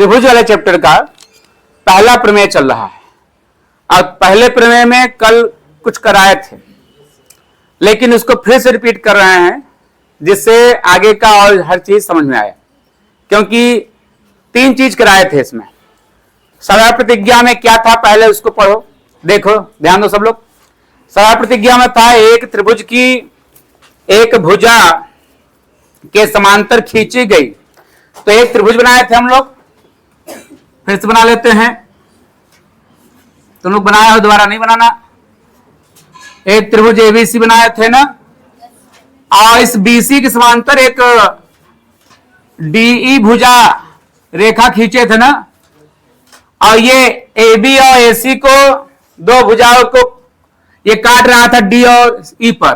त्रिभुज वाले चैप्टर का पहला प्रमेय चल रहा है। और पहले प्रमेय में कल कुछ कराए थे, लेकिन उसको फिर से रिपीट कर रहे हैं जिससे आगे का और हर चीज समझ में आए। क्योंकि 3 चीज कराए थे इसमें। सदा प्रतिज्ञा में क्या था, पहले उसको पढ़ो, देखो, ध्यान दो सब लोग। सदा प्रतिज्ञा में था एक त्रिभुज की एक भुजा के समांतर खींची गई। तो एक त्रिभुज बनाए थे हम लोग, फिर से बना लेते हैं। तुम लोग बनाए हो, दोबारा नहीं बनाना। एक त्रिभुज एबीसी बनाए थे ना, और इस बीसी के समांतर एक डीई भुजा रेखा खींचे थे ना, और ये एबी और एसी को, दो भुजाओं को ये काट रहा था डी और ई पर।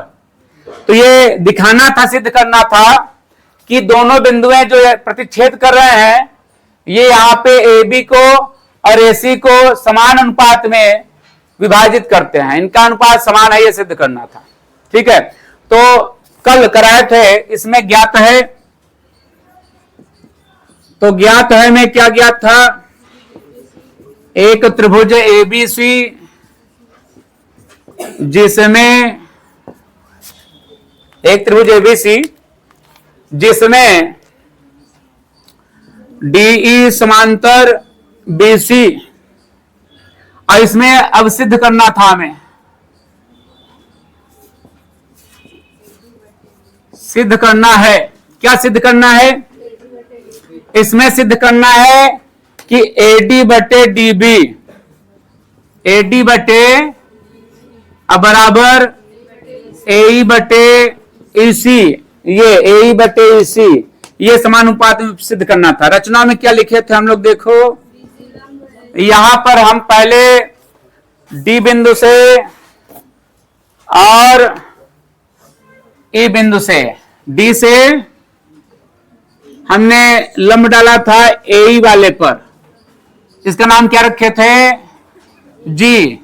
तो ये दिखाना था, सिद्ध करना था कि दोनों बिंदुएं जो प्रतिच्छेद कर रहे हैं, ये यहां पे एबी को और एसी को समान अनुपात में विभाजित करते हैं, इनका अनुपात समान है, ये सिद्ध करना था। ठीक है, तो कल कराए थे, इसमें ज्ञात है। तो ज्ञात है में क्या ज्ञात था, एक त्रिभुज एबीसी जिसमें एक त्रिभुज एबीसी जिसमें डीई समांतर बीसी, और इसमें अब सिद्ध करना था हमें, सिद्ध करना है। क्या सिद्ध करना है, इसमें सिद्ध करना है कि एडी बटे डीबी, एडी बटे बराबर एई बटे ईसी, ये एई बटे ईसी, ये समानुपात में सिद्ध करना था। रचना में क्या लिखे थे हम लोग, देखो यहां पर हम पहले डी बिंदु से और ई बिंदु से, डी से हमने लंब डाला था एई वाले पर, इसका नाम क्या रखे थे, जी।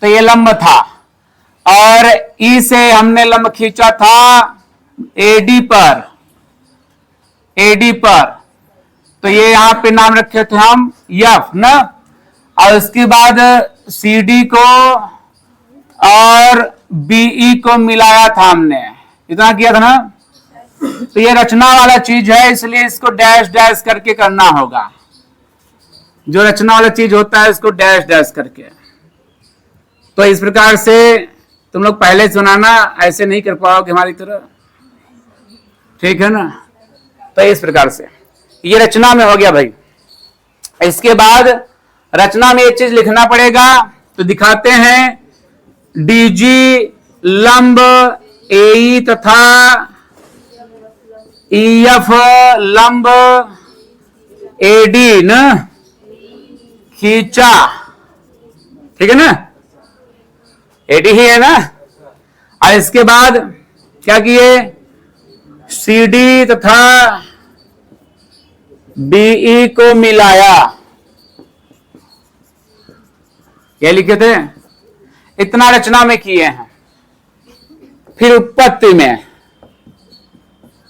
तो ये लंब था। और ई से हमने लंब खींचा था एडी पर, एडी पर, तो ये यहां पे नाम रखे थे हम एफ ना। और उसके बाद सीडी को और बीई को मिलाया था हमने, इतना किया था ना। तो ये रचना वाला चीज है, इसलिए इसको डैश डैश करके करना होगा। जो रचना वाला चीज होता है इसको डैश डैश करके। तो इस प्रकार से तुम लोग पहले सुनाना, ऐसे नहीं कर पाओगे हमारी तरह, ठीक है ना। तो इस प्रकार से ये रचना में हो गया भाई। इसके बाद रचना में एक चीज लिखना पड़ेगा, तो दिखाते हैं। डीजी लंब एई तथा ईएफ लंब एडी न खींचा, ठीक है ना, एडी ही है ना। और इसके बाद क्या किए, सीडी तथा बीई को मिलाया, ये लिखे थे। इतना रचना में किए हैं। फिर उत्पत्ति में,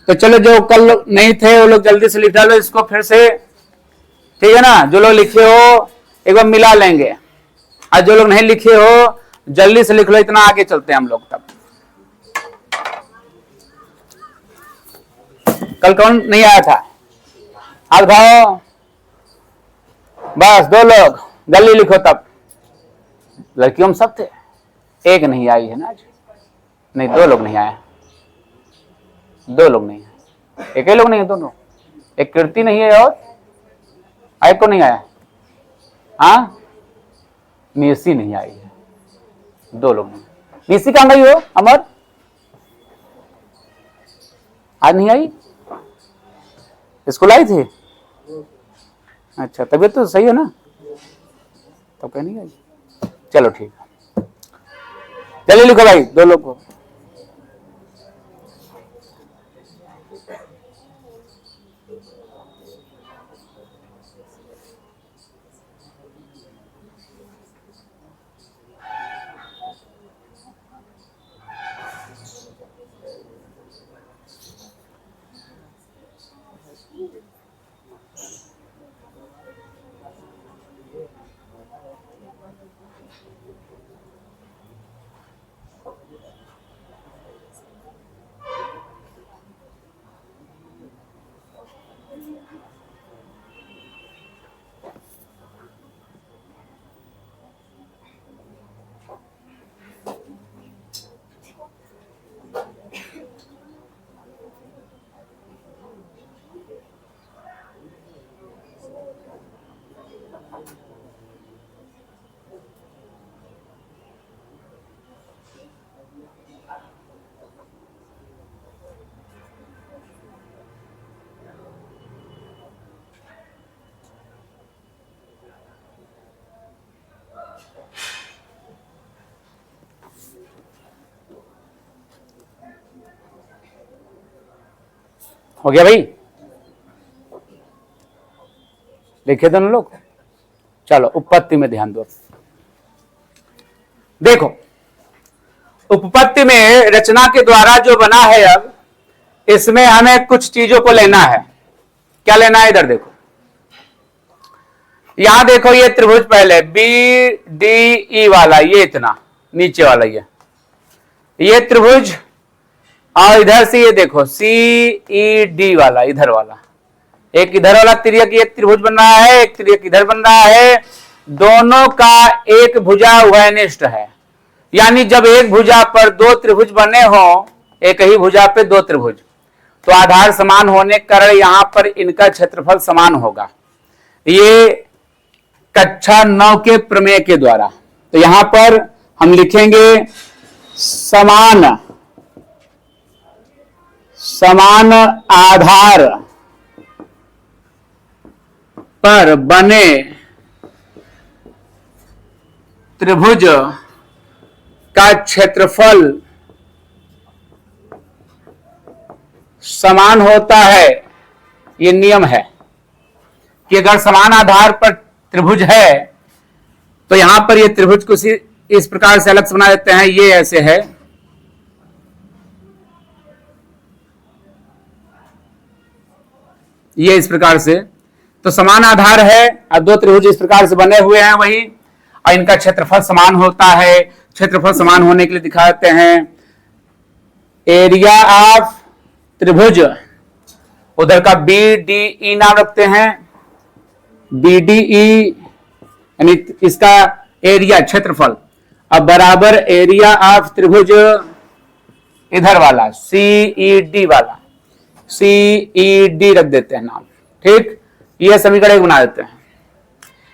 तो चलो जो कल नहीं थे वो लोग जल्दी से लिख डालो इसको फिर से, ठीक है ना। जो लोग लिखे हो एक बार मिला लेंगे, और जो लोग नहीं लिखे हो जल्दी से लिख लो, इतना आगे चलते हैं हम लोग। तब कल कौन नहीं आया था, हाथ भाव, बस 2 लोग जल्दी लिखो। तब लड़कियों में सब थे, एक नहीं आई है ना आज, नहीं 2 लोग नहीं आए, 2 लोग नहीं है, एक ही लोग नहीं है, दोनों। एक कीर्ति नहीं है और एक को नहीं आया, हाँ नियसी नहीं आई है, 2 लोग नहीं। नियसी कहाँ गई हो अमर, आज नहीं आई, स्कूल आई थी, अच्छा तबीयत तो सही है ना, तब कहीं नहीं आई, चलो ठीक है। चलिए लिखो भाई 2 लोग को। हो गया भाई, लिखे दोनों लोग। चलो उपपत्ति में ध्यान दो। देखो उपपत्ति में रचना के द्वारा जो बना है, अब इसमें हमें कुछ चीजों को लेना है। क्या लेना है? इधर देखो, यहां देखो ये त्रिभुज पहले बी डी ई वाला, ये इतना नीचे वाला ये त्रिभुज, और इधर से ये देखो सी ई डी वाला, इधर वाला एक, इधर वाला तिर्यक ये त्रिभुज बन रहा है, एक तिर्यक इधर बन रहा है। दोनों का एक भुजा उभयनिष्ठ है, यानी जब एक भुजा पर दो त्रिभुज बने हो, एक ही भुजा पे दो त्रिभुज, तो आधार समान होने के कारण यहां पर इनका क्षेत्रफल समान होगा। ये कक्षा 9 के प्रमेय के द्वारा। तो यहां पर हम लिखेंगे समान आधार पर बने त्रिभुज का क्षेत्रफल समान होता है। ये नियम है कि अगर समान आधार पर त्रिभुज है तो यहां पर ये त्रिभुज को इस प्रकार से अलग से बना देते हैं। ये ऐसे है, ये इस प्रकार से, तो समान आधार है और दो त्रिभुज इस प्रकार से बने हुए हैं वही, और इनका क्षेत्रफल समान होता है। क्षेत्रफल समान होने के लिए दिखाते हैं एरिया ऑफ त्रिभुज, उधर का बी डी ई नाम रखते हैं, बी डी ई यानी इसका एरिया क्षेत्रफल, अब बराबर एरिया ऑफ त्रिभुज इधर वाला सी ई डी वाला, सी ई डी रख देते हैं नाम, ठीक। यह समीकरण एक बना देते हैं।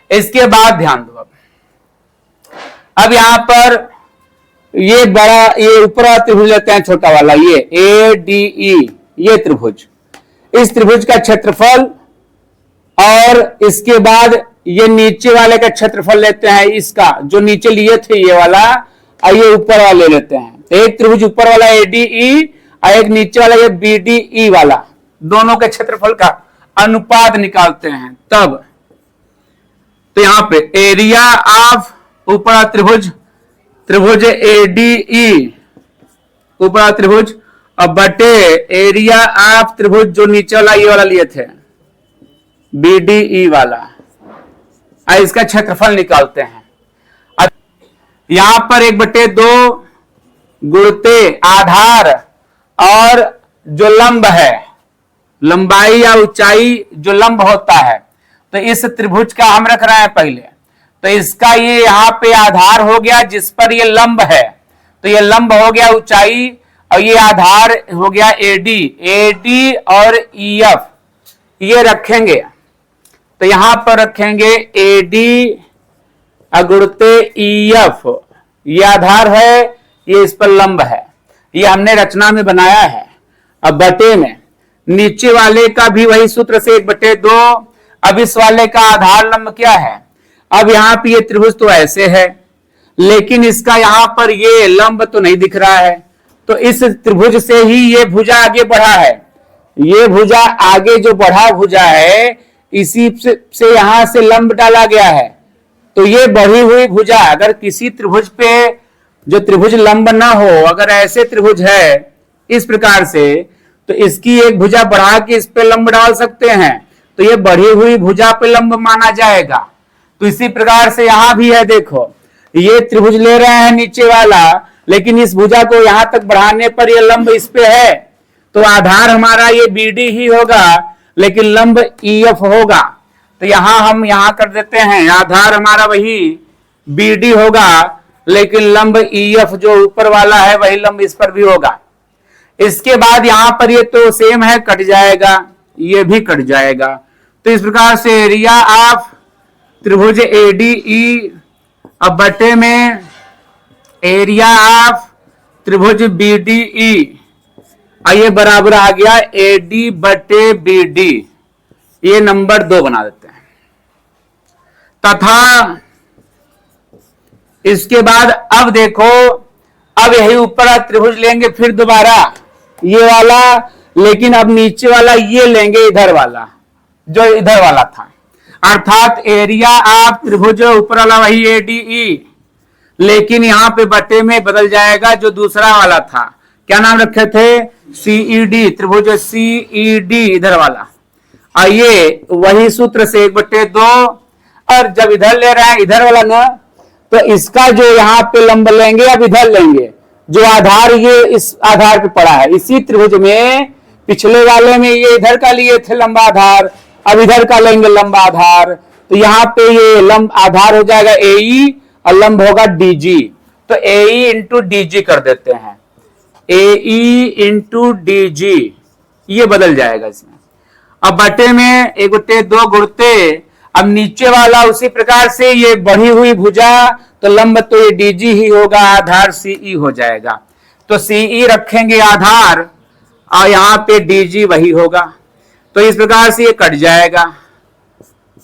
इसके बाद ध्यान दो, अब यहां पर ये बड़ा, ये ऊपर वाला त्रिभुज लेते हैं, छोटा वाला ये ए डी ई, ये त्रिभुज, इस त्रिभुज का क्षेत्रफल, और इसके बाद ये नीचे वाले का क्षेत्रफल लेते हैं, इसका जो नीचे लिए थे ये वाला, और ये ऊपर वाला ले लेते हैं। एक त्रिभुज ऊपर वाला ए डी ई और एक नीचे वाला ये बी डी ई वाला, दोनों के क्षेत्रफल का अनुपात निकालते हैं तब। तो यहां पे एरिया ऑफ ऊपर त्रिभुज ए डी ई, ऊपर त्रिभुज, और बटे एरिया ऑफ त्रिभुज जो नीचे वाला ये वाला लिए थे बी डी ई वाला, और इसका क्षेत्रफल निकालते हैं। यहां पर 1/2 गुणते आधार और जो लंब है, लंबाई या ऊंचाई जो लंब होता है, तो इस त्रिभुज का हम रख रहे हैं पहले, तो इसका ये यहां पे आधार हो गया जिस पर ये लंब है, तो ये लंब हो गया ऊंचाई, और ये आधार हो गया एडी और ईएफ, ये रखेंगे। तो यहां पर रखेंगे एडी अगुणते ईएफ, ये आधार है, ये इस पर लंब है, ये हमने रचना में बनाया है। अब बटे में नीचे वाले का भी वही सूत्र से 1/2, अब इस वाले का आधार लंब क्या है, अब यहां पे ये त्रिभुज तो ऐसे है, लेकिन इसका यहां पर ये लंब तो नहीं दिख रहा है, तो इस त्रिभुज से ही ये भुजा आगे बढ़ा है, ये भुजा आगे जो बढ़ा भुजा है, इसी से यहां से लंब डाला गया है। तो ये बढ़ी हुई भुजा, अगर किसी त्रिभुज पे जो त्रिभुज लंब ना हो, अगर ऐसे त्रिभुज है इस प्रकार से, तो इसकी एक भुजा बढ़ा के इस पे लंब डाल सकते हैं, तो ये बढ़ी हुई भुजा पे लंब माना जाएगा। तो इसी प्रकार से यहां भी है, देखो ये त्रिभुज ले रहे हैं नीचे वाला, लेकिन इस भुजा को यहां तक बढ़ाने पर ये लंब इस पे है, तो आधार हमारा ये बीडी ही होगा, लेकिन लंब ईएफ होगा। तो यहां हम यहां कर देते हैं, आधार हमारा वही बीडी होगा, लेकिन लंब ईएफ जो ऊपर वाला है वही लंब इस पर भी होगा। इसके बाद यहां पर ये तो सेम है, कट जाएगा, ये भी कट जाएगा। तो इस प्रकार से एरिया ऑफ त्रिभुज ADE अब बटे में एरिया ऑफ त्रिभुज BDE, ये बराबर आ गया AD बटे BD, ये नंबर 2 बना देते हैं। तथा इसके बाद अब देखो, अब यही ऊपर त्रिभुज लेंगे फिर दोबारा ये वाला, लेकिन अब नीचे वाला ये लेंगे इधर वाला जो इधर वाला था, अर्थात एरिया ऑफ त्रिभुज ऊपर वाला वही ADE, लेकिन यहां पे बटे में बदल जाएगा जो दूसरा वाला था, क्या नाम रखे थे, CED, त्रिभुज CED इधर वाला। आइए वही सूत्र से 1/2, और जब इधर ले रहे हैं इधर वाला ना, तो इसका जो यहाँ पे लंब लेंगे अब इधर लेंगे, जो आधार ये इस आधार पे पड़ा है, इसी त्रिभुज में पिछले वाले में ये इधर का लिए थे लंबा आधार, अब इधर का लेंगे लंबा आधार, तो यहाँ पे ये लंब आधार हो जाएगा AE और लंब होगा DG, तो AE इंटू DG कर देते हैं, AE इंटू DG, ये बदल जाएगा इसमें। अब बटे में 1/2 गुणते, अब नीचे वाला उसी प्रकार से ये बढ़ी हुई भुजा, तो लंब तो ये DG ही होगा, आधार CE हो जाएगा, तो CE रखेंगे आधार और यहाँ पे DG वही होगा, तो इस प्रकार से ये कट जाएगा,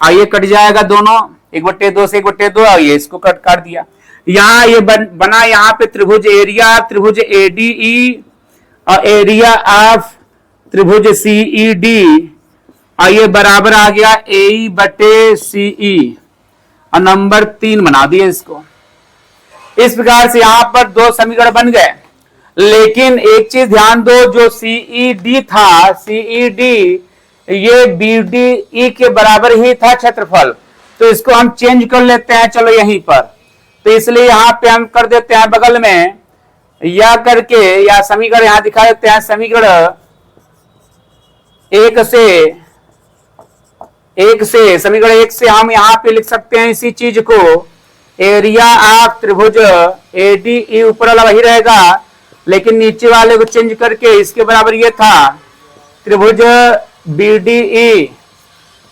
ये कट जाएगा दोनों, 1/2 से 1/2, और ये इसको कट कर दिया। यहाँ ये बना यहाँ पे त्रिभुज एरिया त्रिभुज ADE और एरिया ऑफ त्रिभुज CED, और ये बराबर आ गया AE बटे CE, और नंबर 3 बना दिए इसको। इस प्रकार से यहां पर 2 समीकरण बन गए, लेकिन एक चीज ध्यान दो, जो CED था, CED ये BDE के बराबर ही था क्षेत्रफल, तो इसको हम चेंज कर लेते हैं, चलो यहीं पर, तो इसलिए यहां पे हम कर देते हैं बगल में या करके, या समीकरण यहां दिखा देते हैं, समीकरण 1 से समीकरण 1 से हम यहाँ पे लिख सकते हैं इसी चीज को, एरिया ऑफ त्रिभुज ADE ऊपर वाला वही रहेगा, लेकिन नीचे वाले को चेंज करके इसके बराबर ये था त्रिभुज BDE,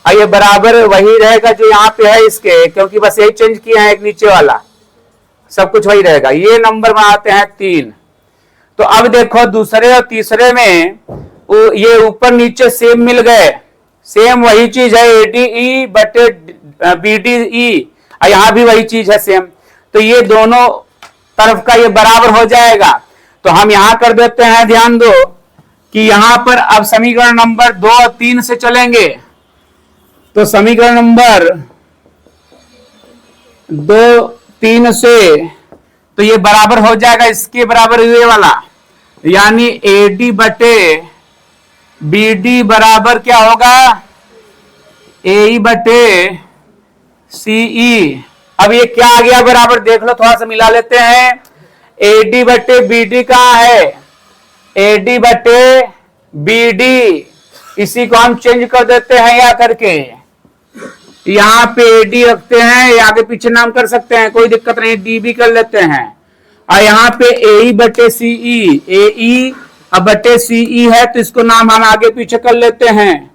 ये बराबर वही रहेगा जो यहाँ पे है इसके, क्योंकि बस यही चेंज किया है, एक नीचे वाला, सब कुछ वही रहेगा। ये नंबर बनाते हैं 3। तो अब देखो दूसरे और तीसरे में ये ऊपर नीचे सेम मिल गए, सेम वही चीज है ADE बटे BDE, यहां भी वही चीज है सेम, तो ये दोनों तरफ का ये बराबर हो जाएगा। तो हम यहां कर देते हैं, ध्यान दो कि यहां पर अब समीकरण नंबर 2 और 3 से चलेंगे, तो समीकरण नंबर 2, 3 से तो ये बराबर हो जाएगा इसके बराबर ये वाला, यानी AD बटे BD बराबर क्या होगा, AE बटे CE। अब ये क्या आ गया बराबर, देख लो, थोड़ा सा मिला लेते हैं। AD बटे BD कहाँ है, AD बटे BD, इसी को हम चेंज कर देते हैं या करके, यहाँ पे AD रखते हैं, या आगे पीछे नाम कर सकते हैं, कोई दिक्कत नहीं, D भी कर लेते हैं, और यहाँ पे AE बटे CE, AE अब बटे CE है, तो इसको नाम हम आगे पीछे कर लेते हैं,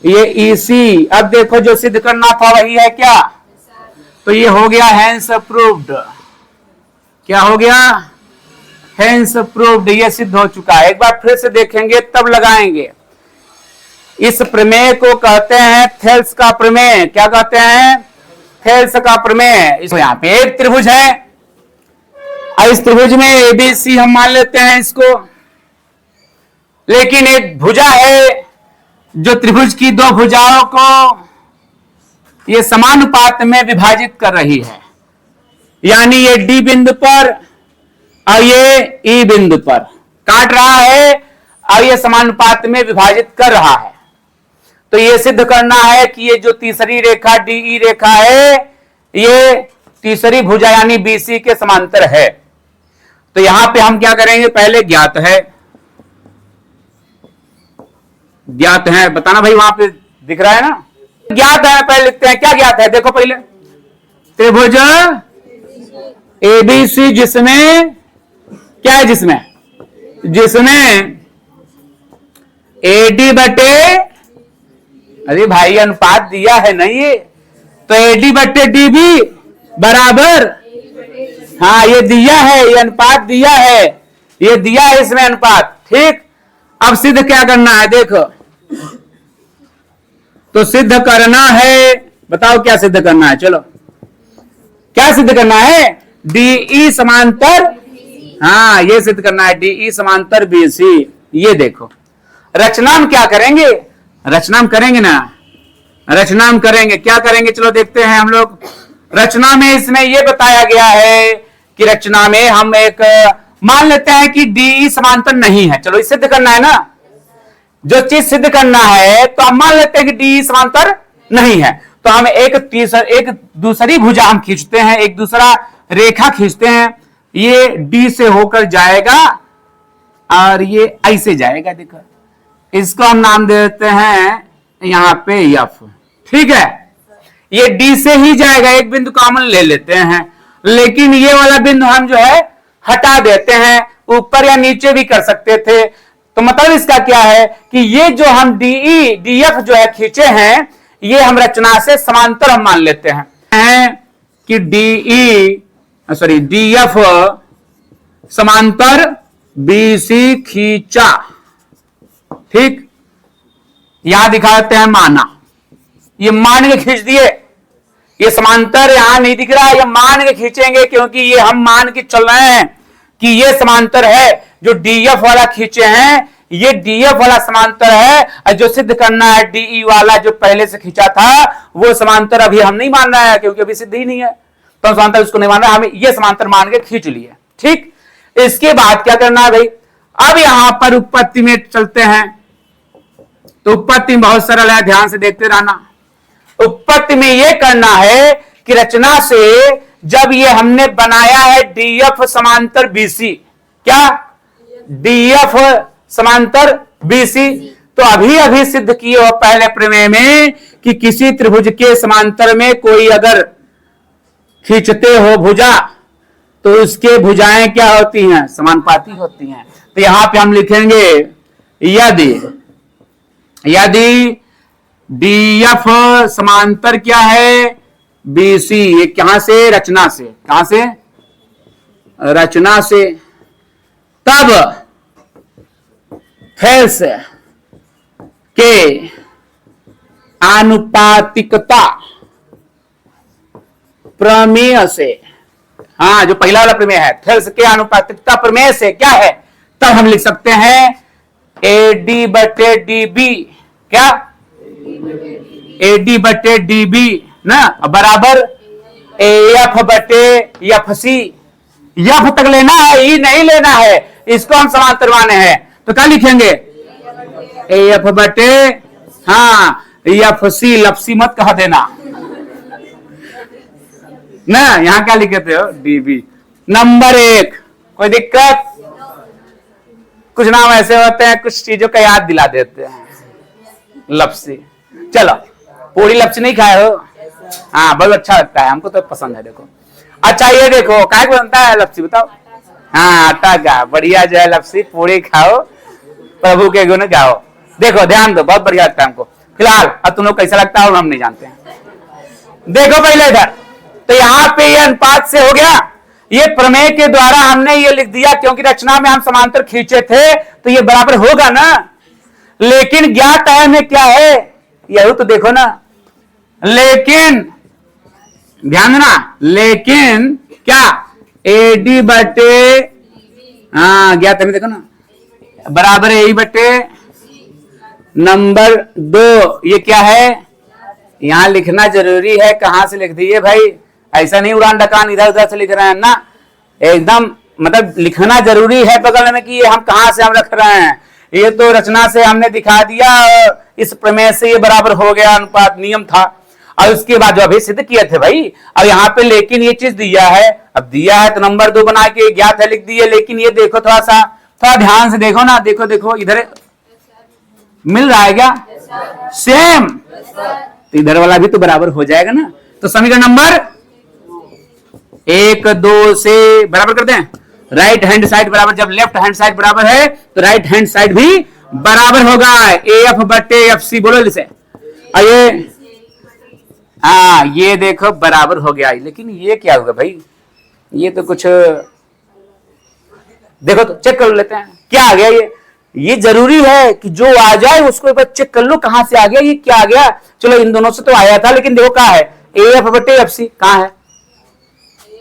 ये EC। अब देखो जो सिद्ध करना था वही है क्या, तो ये हो गया हैंस प्रूव्ड, क्या हो गया, हैंस प्रूव्ड, ये सिद्ध हो चुका है। एक बार फिर से देखेंगे तब लगाएंगे। इस प्रमेय को कहते हैं थेल्स का प्रमेय, क्या कहते हैं, थेल्स का प्रमेय। इसको यहाँ पे एक त्रिभुज है, इस त्रिभुज में ABC हम मान लेते हैं इसको, लेकिन एक भुजा है जो त्रिभुज की 2 भुजाओं को ये समानुपात में विभाजित कर रही है, यानी ये D बिंदु पर और ये E बिंदु पर काट रहा है, और ये समानुपात में विभाजित कर रहा है। तो ये सिद्ध करना है कि ये जो तीसरी रेखा DE रेखा है, ये तीसरी भुजा यानी BC के समांतर है। तो यहां पे हम क्या करेंगे, पहले ज्ञात है, ज्ञात है बताना भाई, वहां पे दिख रहा है ना, ज्ञात है, पहले लिखते हैं क्या ज्ञात है, देखो पहले त्रिभुज ABC जिसमें क्या है, जिसमें AD बटे, अरे भाई अनुपात दिया है नहीं, ये तो AD बट्टे DB बराबर, हाँ ये दिया है, ये अनुपात दिया है, ये दिया है इसमें अनुपात। ठीक, अब सिद्ध क्या करना है देखो, तो सिद्ध करना है, बताओ क्या सिद्ध करना है, चलो क्या सिद्ध करना है, DE समांतर, हाँ ये सिद्ध करना है DE समांतर BC। ये देखो रचना हम क्या करेंगे, रचना हम करेंगे ना, रचना हम करेंगे, क्या करेंगे चलो देखते हैं हम लोग। रचना में इसमें यह बताया गया है कि रचना में हम एक मान लेते हैं कि DE समांतर नहीं है, चलो इसे सिद्ध करना है ना, जो चीज सिद्ध करना है तो हम मान लेते हैं कि DE समांतर नहीं है, तो हम एक दूसरी भुजा हम खींचते हैं, एक दूसरा रेखा खींचते हैं, ये D से होकर जाएगा और ये ऐसे जाएगा, देखो इसको हम नाम दे देते हैं यहां पे F। ठीक है, ये D से ही जाएगा, एक बिंदु कॉमन ले लेते हैं, लेकिन ये वाला बिंदु हम जो है हटा देते हैं, ऊपर या नीचे भी कर सकते थे। तो मतलब इसका क्या है कि ये जो हम DE DF जो है खींचे हैं, ये हम रचना से समांतर हम मान लेते हैं कि DF समांतर BC खींचा। ठीक, यहां दिखा देते हैं माना, ये मान के खींच दिए, ये समांतर यहां नहीं दिख रहा है, ये मान के खींचेंगे क्योंकि ये हम मान के चल रहे हैं कि ये समांतर है, जो DF वाला खींचे हैं ये DF वाला समांतर है, और जो सिद्ध करना है DE वाला जो पहले से खींचा था वो समांतर अभी हम नहीं मान रहे हैं क्योंकि अभी सिद्ध ही नहीं है, तो हम समांतर उसको नहीं मान रहे, हमें ये समांतर मान के खींच लिए। ठीक, इसके बाद क्या करना है भाई, अब यहां पर उत्पत्ति में चलते हैं, तो उत्पत्ति बहुत सरल है, ध्यान से देखते रहना। उत्पत्ति में यह करना है कि रचना से जब ये हमने बनाया है DF समांतर BC, क्या DF समांतर BC, तो अभी अभी सिद्ध किए हो पहले प्रमेय में कि किसी त्रिभुज के समांतर में कोई अगर खींचते हो भुजा तो उसके भुजाएं क्या होती हैं, समानुपाती होती हैं। तो यहां पे हम लिखेंगे यदि DF समांतर क्या है BC, ये कहां से, रचना से, कहां से, रचना से, तब थेल्स के आनुपातिकता प्रमेय से, हाँ जो पहला वाला प्रमेय है थेल्स के आनुपातिकता प्रमेय से क्या है, तब हम लिख सकते हैं AD बटे DB, क्या AD बटे DB ना बराबर AF बटे FC। F तक लेना है, E नहीं लेना है, इसको हम समांतर माने हैं, तो क्या लिखेंगे AF बटे, हाँ FC, लपसी मत कह देना ना, यहां क्या लिखते हो DB। नंबर 1, कोई दिक्कत, कुछ नाम ऐसे होते हैं कुछ चीजों का याद दिला देते हैं, लपसी। चलो पूरी लपसी नहीं खाए हो, हाँ बहुत अच्छा लगता है हमको तो पसंद है। देखो अच्छा ये देखो क्या बनता है लपसी, बताओ, हाँ आटा का बढ़िया जो है लपसी, पूरी खाओ प्रभु के गुण गाओ। देखो ध्यान दो, बहुत बढ़िया लगता है हमको। फिलहाल अब तुम लोग कैसा लगता है और हम नहीं जानते हैं। देखो पहले इधर, तो यहाँ पे ये अनुपात से हो गया, ये प्रमेय के द्वारा हमने ये लिख दिया क्योंकि रचना में हम समांतर खींचे थे तो ये बराबर होगा ना, लेकिन ज्ञात है में क्या है यही तो देखो ना, लेकिन ध्यान देना, लेकिन क्या AD बटे, हाँ ज्ञात है में देखो ना बराबर AE बटे नंबर 2, ये क्या है यहां लिखना जरूरी है। कहां से लिख दिए भाई, ऐसा नहीं उड़ान डकान इधर उधर से लिख रहे हैं ना, एकदम मतलब लिखना जरूरी है बगल में कि ये हम कहां से हम रख रहे हैं। ये तो रचना से हमने दिखा दिया, इस प्रमेय से ये बराबर हो गया, अनुपात नियम था। और उसके बाद जो अभी सिद्ध किए थे भाई, अब यहाँ पे लेकिन ये चीज दिया है, अब दिया है तो नंबर 2 बना के ज्ञात है लिख दिए, लेकिन ये देखो थोड़ा ध्यान से देखो ना, देखो देखो इधर मिल रहा है क्या, सेम, तो इधर वाला भी तो बराबर हो जाएगा ना। तो समीकरण नंबर 1 2 से बराबर करते हैं, राइट हैंड साइड बराबर, जब लेफ्ट हैंड साइड बराबर है तो राइट हैंड साइड भी बराबर होगा, AF बटे FC, बोलो इसे, आइए हाँ ये देखो बराबर हो गया, लेकिन ये क्या होगा भाई, ये तो कुछ देखो तो चेक कर लेते हैं क्या आ गया। ये जरूरी है कि जो आ जाए उसको एक बार चेक कर लो कहां से आ गया, ये क्या आ गया। चलो इन दोनों से तो आया था, लेकिन देखो कहां है, ए एफ बटे एफ सी कहां है,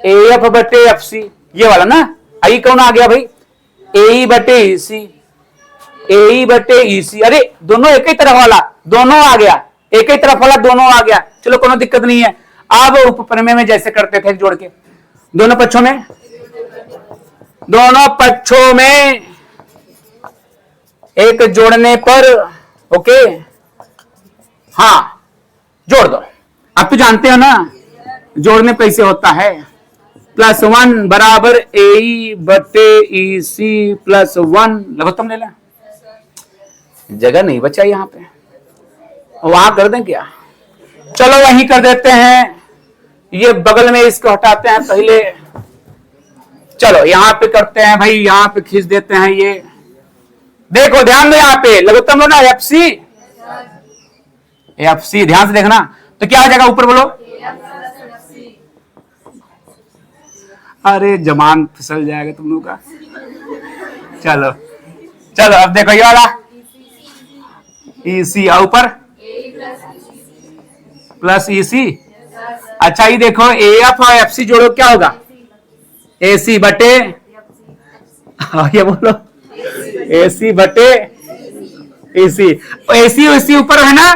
ए एफ बटे एफ सी ये वाला ना। आई कौन आ गया भाई, ए बटे ई सी, ए बटे ई सी, अरे दोनों एक ही तरफ वाला, दोनों आ गया, एक ही तरफ वाला दोनों आ गया। चलो कोनो दिक्कत नहीं है। अब उपप्रमेय में जैसे करते थे जोड़ के, दोनों पक्षों में, दोनों पक्षों में एक जोड़ने पर, ओके हाँ जोड़ दो। आप तो जानते हो ना जोड़ने पर कैसे होता है, +1 बराबर ए बटे ई सी +1, लघुत्तम ले लें, जगह नहीं बचा यहां पे, वहां कर दें क्या, चलो वहीं कर देते हैं। ये बगल में इसको हटाते हैं पहले, चलो यहां पे करते हैं भाई, यहां पे खींच देते हैं। ये देखो ध्यान दो, यहां पे लघुत्तम लो ना एफ सी, एफ सी ध्यान से देखना, तो क्या आ जाएगा ऊपर बोलो, अरे जमान फिसल जाएगा तुम लोग का। चलो चलो अब देखो ये वाला ई सी ऊपर प्लस ई सी, अच्छा ये देखो ए एफ और एफ सी जोड़ो क्या होगा, ए सी बटे, ये बोलो ए सी बटे ए सी, ए सी ऊपर है ना,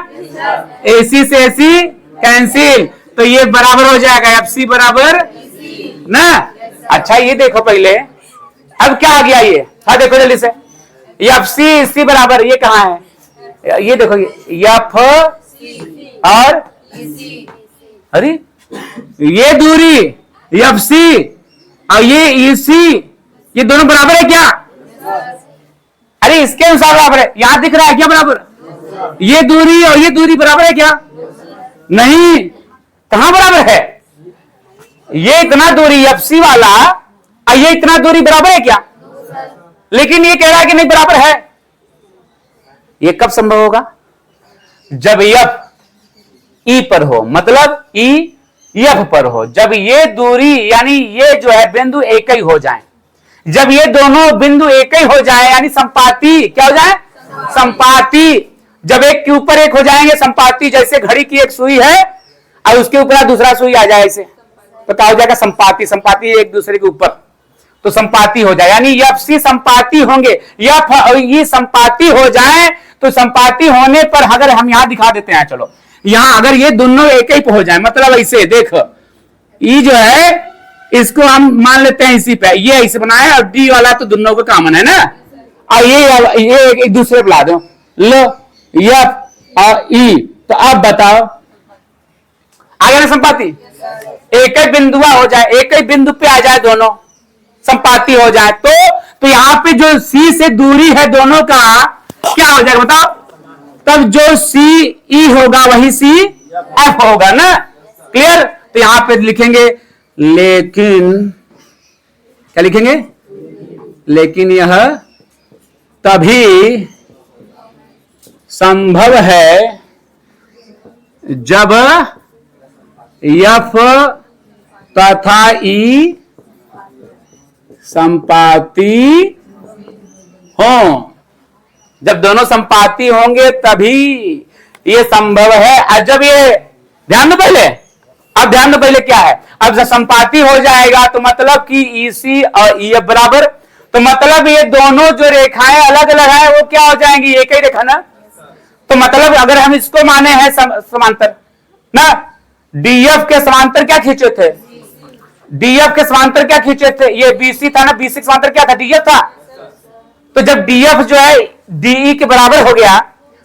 ए सी से ए सी कैंसिल, तो ये बराबर हो जाएगा एफ सी बराबर ना। अच्छा ये देखो पहले, अब क्या आ गया ये, हाँ देखो जल्दी से, एफ सी बराबर ये कहां है, ये देखो एफ और अरे ये दूरी एफ सी और ये ई सी, ये दोनों बराबर है क्या, अरे इसके अनुसार बराबर है, यहां दिख रहा है क्या बराबर, ये दूरी और ये दूरी बराबर है क्या, नहीं, कहां बराबर है, ये इतना दूरी एफ सी वाला और ये इतना दूरी बराबर है क्या, लेकिन ये कह रहा है कि नहीं बराबर है। ये कब संभव होगा, जब एफ ई पर हो, मतलब ई एफ पर हो, जब ये दूरी यानी ये जो है बिंदु एक ही हो जाए, जब ये दोनों बिंदु एक ही हो जाए यानी संपाती, क्या हो जाए संपाती, जब एक के ऊपर एक हो जाएंगे संपाती, जैसे घड़ी की एक सुई है और उसके ऊपर दूसरा सुई आ जाए ऐसे, तो क्या हो जाएगा संपाती, संपाती एक दूसरे के ऊपर, तो संपाती हो जाए, यानी एफ सी संपाती होंगे, एफ ये संपाती हो जाए, तो संपाती होने पर अगर हम यहां दिखा देते हैं, चलो यहां अगर ये दोनों एक ही पे हो जाए, मतलब ऐसे देखो ई जो है इसको हम मान लेते हैं इसी पे, ये ऐसे बनाए और डी वाला तो दोनों को कॉमन है ना, और ये एक दूसरे पे ला दो, लो एफ और ई, तो अब बताओ आ गया ना संपाती, एक ही बिंदुआ हो जाए, एक ही बिंदु पे आ जाए दोनों संपाती हो जाए, तो यहां पे जो सी से दूरी है दोनों का क्या हो जाएगा बताओ, तब जो सी ई होगा वही सी एफ होगा ना, क्लियर। तो यहां पे लिखेंगे लेकिन, क्या लिखेंगे, लेकिन यह तभी संभव है जब एफ तथा ई संपाती हो, जब दोनों संपाती होंगे तभी ये संभव है। और जब ये ध्यान दो पहले, अब ध्यान दो पहले क्या है, अब जब संपाती हो जाएगा तो मतलब कि ई सी और ई एफ बराबर, तो मतलब ये दोनों जो रेखाएं अलग अलग है वो क्या हो जाएंगी, एक ही रेखा ना, तो मतलब अगर हम इसको माने हैं समांतर ना, डीएफ के समांतर क्या खींचे थे, डीएफ के समांतर क्या खींचे थे, ये बीसी था ना, बीसी के समांतर क्या था, डीएफ था, तो जब डीएफ जो है डीई के बराबर हो गया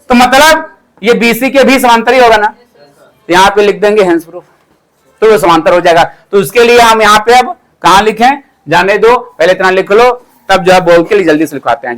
तो मतलब ये बीसी के भी समांतर ही होगा ना, तो यहां पे लिख देंगे हेंस प्रूफ, तो वो समांतर हो जाएगा। तो उसके लिए हम यहां पे अब कहां लिखें, जाने दो पहले इतना लिख लो, तब जो है बोल के लिए जल्दी से लिखवाते हैं।